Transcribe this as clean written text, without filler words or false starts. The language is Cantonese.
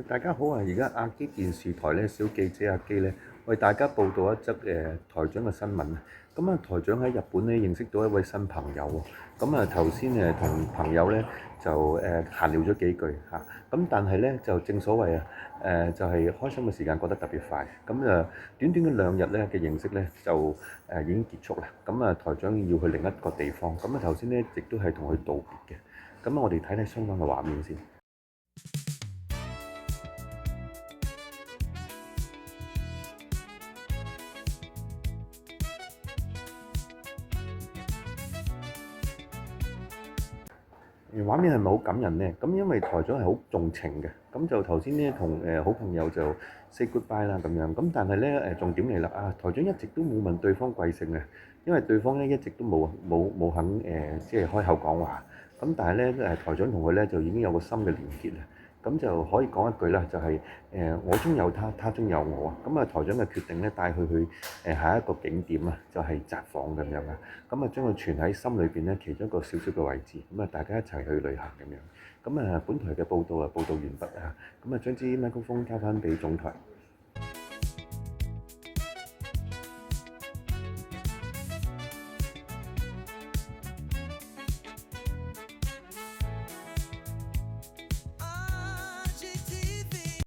大家好啊！而家亞基電視台咧，小記者阿基咧，為大家報道一則台長嘅新聞啊！台長喺日本咧認識到一位新朋友喎。頭先同朋友咧就閒聊咗幾句嚇。但係咧就正所謂就係開心嘅時間過得特別快。短短嘅2日咧嘅認識咧就已經結束啦。台長要去另一個地方。頭先咧亦都係同佢道別嘅。我哋睇睇相關嘅畫面先。畫面係咪好感人呢？因為台長係好重情嘅，就頭先咧同好朋友就 say goodbye 啦咁樣。但係咧重點嚟啦台長一直都冇問對方貴姓嘅，因為對方咧一直都冇肯即係開口講話。但係咧台長同佢咧就已經有個心嘅連結啦。就可以講一句啦，就係我中有他，他中有我啊。台長嘅決定咧帶佢去下一個景點啊，就係札幌咁樣啊。將佢存喺心裏邊咧其中一個小小嘅位置。大家一齊去旅行咁樣。本台嘅報道報道完畢啊。將支麥克風交翻俾總台。